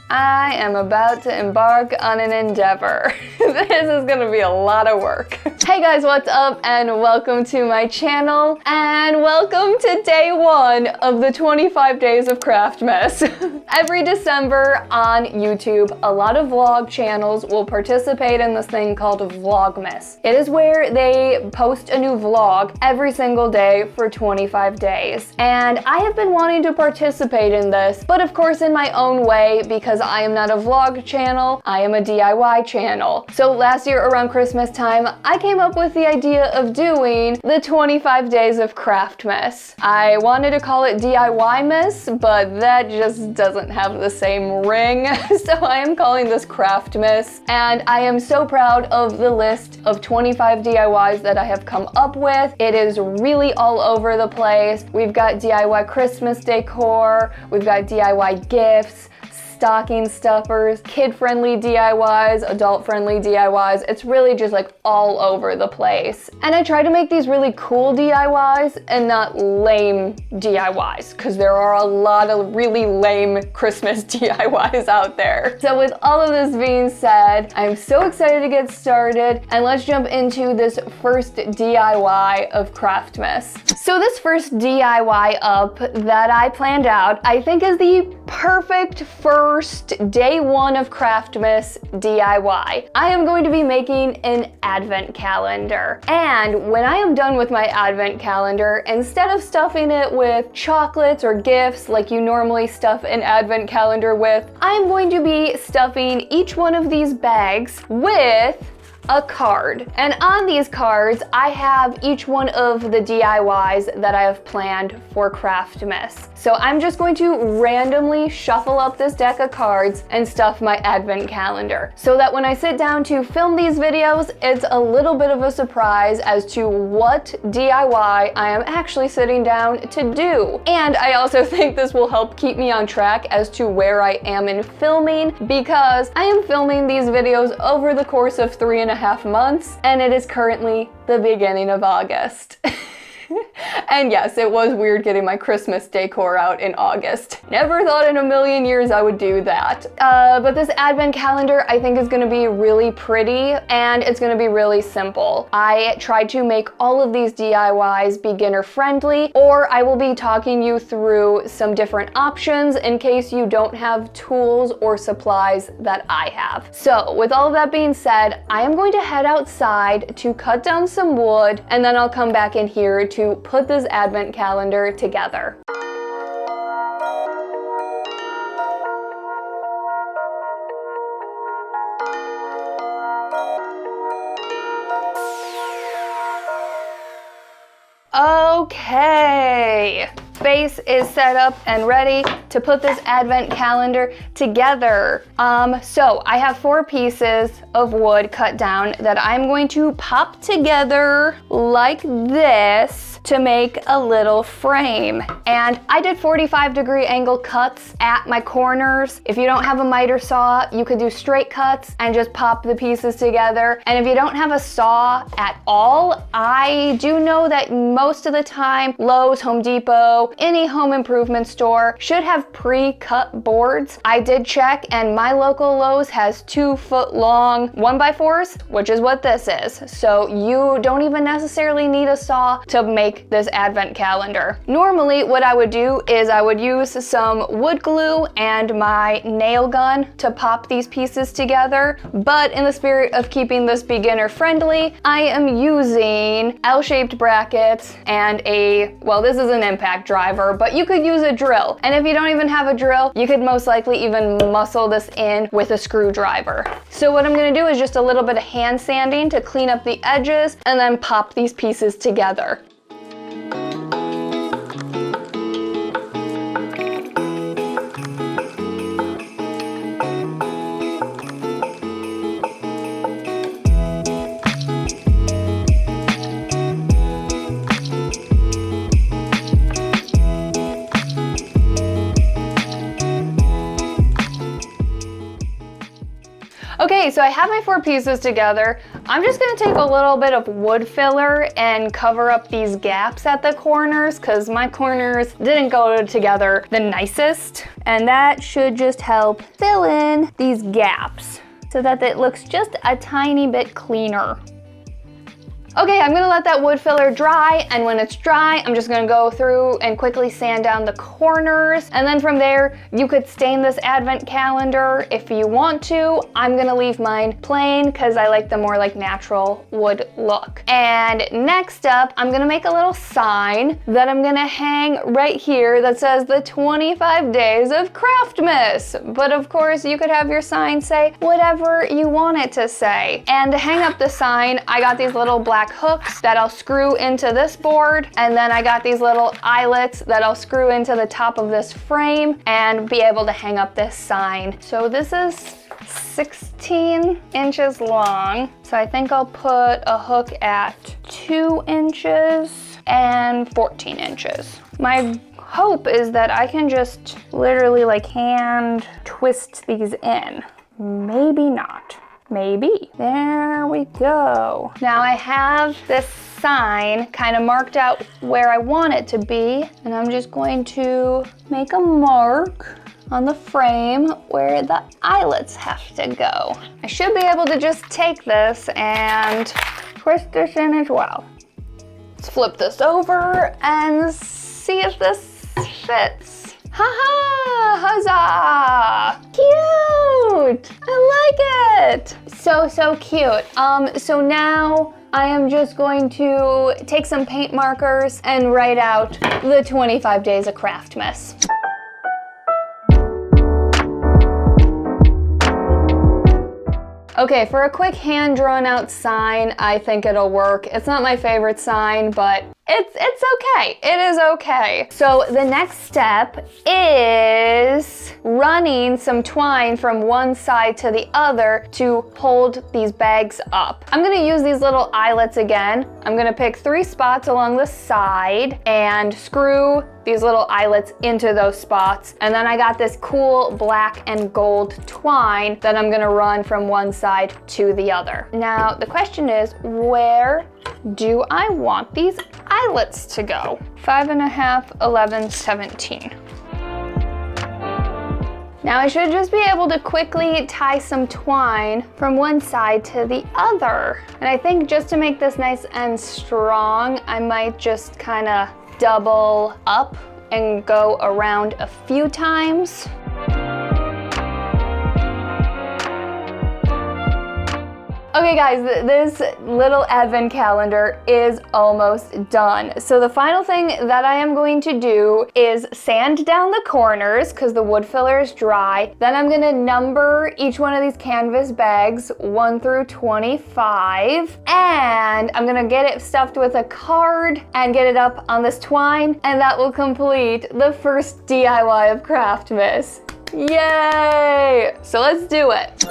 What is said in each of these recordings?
I am about to embark on an endeavor. This is gonna be a lot of work. Hey guys, what's up and welcome to my channel and welcome to day 1 of the 25 days of Craftmas. Every December on YouTube, a lot of vlog channels will participate in this thing called Vlogmas. It is where they post a new vlog every single day for 25 days. And I have been wanting to participate in this, but of course in my own way, because I am not a vlog channel, I am a DIY channel. So last year around Christmas time, I came up with the idea of doing the 25 days of Craftmas. I wanted to call it DIY-mas, but that just doesn't have the same ring. So I am calling this Craftmas, and I am so proud of the list of 25 DIYs that I have come up with. It is really all over the place. We've got DIY Christmas decor, we've got DIY gifts, stocking stuffers, kid-friendly DIYs, adult-friendly DIYs. It's really just like all over the place. And I try to make these really cool DIYs and not lame DIYs, because there are a lot of really lame Christmas DIYs out there. So with all of this being said, I'm so excited to get started, and let's jump into this first DIY of Craftmas. So this first DIY up that I planned out, I think is the perfect first day 1 of Craftmas DIY. I am going to be making an advent calendar. And when I am done with my advent calendar, instead of stuffing it with chocolates or gifts like you normally stuff an advent calendar with, I'm going to be stuffing each one of these bags with a card. And on these cards, I have each one of the DIYs that I have planned for Craftmas. So I'm just going to randomly shuffle up this deck of cards and stuff my advent calendar, so that when I sit down to film these videos, it's a little bit of a surprise as to what DIY I am actually sitting down to do. And I also think this will help keep me on track as to where I am in filming, because I am filming these videos over the course of 3.5 months, and it is currently the beginning of August. And yes, it was weird getting my Christmas decor out in August. Never thought in a million years I would do that. But this advent calendar I think is gonna be really pretty, and it's gonna be really simple. I tried to make all of these DIYs beginner friendly, or I will be talking you through some different options in case you don't have tools or supplies that I have. So with all of that being said, I am going to head outside to cut down some wood, and then I'll come back in here to put this advent calendar together. Okay, base is set up and ready to put this advent calendar together. So I have 4 pieces of wood cut down that I'm going to pop together like this to make a little frame. And I did 45-degree angle cuts at my corners. If you don't have a miter saw, you could do straight cuts and just pop the pieces together. And if you don't have a saw at all, I do know that most of the time, Lowe's, Home Depot, any home improvement store should have pre-cut boards. I did check, and my local Lowe's has 2-foot-long 1x4s, which is what this is. So you don't even necessarily need a saw to make this advent calendar. Normally, what I would do is I would use some wood glue and my nail gun to pop these pieces together. But in the spirit of keeping this beginner friendly, I am using L-shaped brackets and well, this is an impact driver, but you could use a drill. And if you don't even have a drill, you could most likely even muscle this in with a screwdriver. So what I'm gonna do is just a little bit of hand sanding to clean up the edges, and then pop these pieces together. Okay, so I have my 4 pieces together. I'm just gonna take a little bit of wood filler and cover up these gaps at the corners because my corners didn't go together the nicest. And that should just help fill in these gaps so that it looks just a tiny bit cleaner. Okay, I'm gonna let that wood filler dry, and when it's dry, I'm just gonna go through and quickly sand down the corners, and then from there, you could stain this advent calendar if you want to. I'm gonna leave mine plain because I like the more like natural wood look. And next up, I'm gonna make a little sign that I'm gonna hang right here that says the 25 days of Craftmas. But of course, you could have your sign say whatever you want it to say. And to hang up the sign, I got these little black hooks that I'll screw into this board, and then I got these little eyelets that I'll screw into the top of this frame and be able to hang up this sign. So this is 16 inches long, so I think I'll put a hook at 2 inches and 14 inches. My hope is that I can just literally like hand twist these in. Maybe not. Maybe. There we go. Now I have this sign kind of marked out where I want it to be, and I'm just going to make a mark on the frame where the eyelets have to go. I should be able to just take this and twist this in as well. Let's flip this over and see if this fits. Haha! Huzzah! Cute! I like it! So cute. So now I am just going to take some paint markers and write out the 25 days of Craftmas. Okay, for a quick hand drawn out sign, I think it'll work. It's not my favorite sign, but it's okay. It is okay. So the next step is running some twine from one side to the other to hold these bags up. I'm gonna use these little eyelets again. I'm gonna pick 3 spots along the side and screw these little eyelets into those spots. And then I got this cool black and gold twine that I'm gonna run from one side to the other. Now, the question is, where do I want these eyelets to go? 5.5, 11, 17. Now I should just be able to quickly tie some twine from one side to the other. And I think just to make this nice and strong, I might just kind of double up and go around a few times. Okay guys, this little advent calendar is almost done. So the final thing that I am going to do is sand down the corners because the wood filler is dry. Then I'm gonna number each one of these canvas bags 1 through 25. And I'm gonna get it stuffed with a card and get it up on this twine. And that will complete the first DIY of Craftmas. Yay! So let's do it.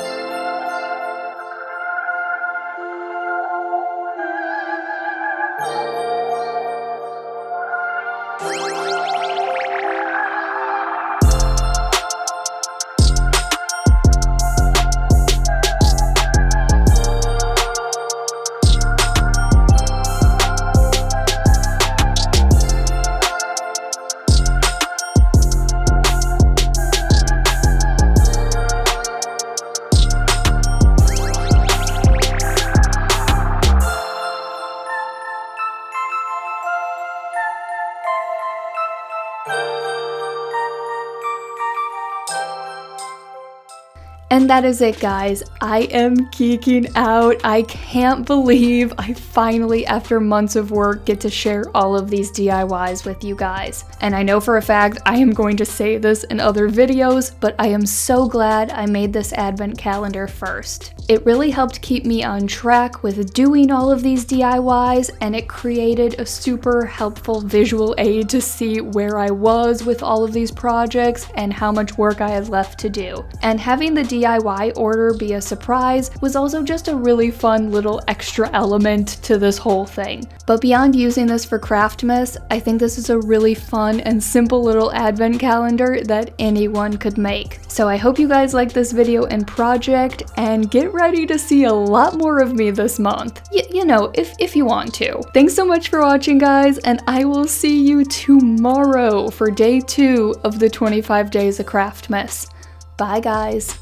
And that is it, guys. I am geeking out. I can't believe I finally, after months of work, get to share all of these DIYs with you guys. And I know for a fact I am going to say this in other videos, but I am so glad I made this advent calendar first. It really helped keep me on track with doing all of these DIYs, and it created a super helpful visual aid to see where I was with all of these projects and how much work I had left to do. And having the DIY order be a surprise was also just a really fun little extra element to this whole thing. But beyond using this for Craftmas, I think this is a really fun and simple little advent calendar that anyone could make. So I hope you guys like this video and project, and get ready to see a lot more of me this month. You know, if you want to. Thanks so much for watching, guys, and I will see you tomorrow for day 2 of the 25 days of Craftmas. Bye, guys.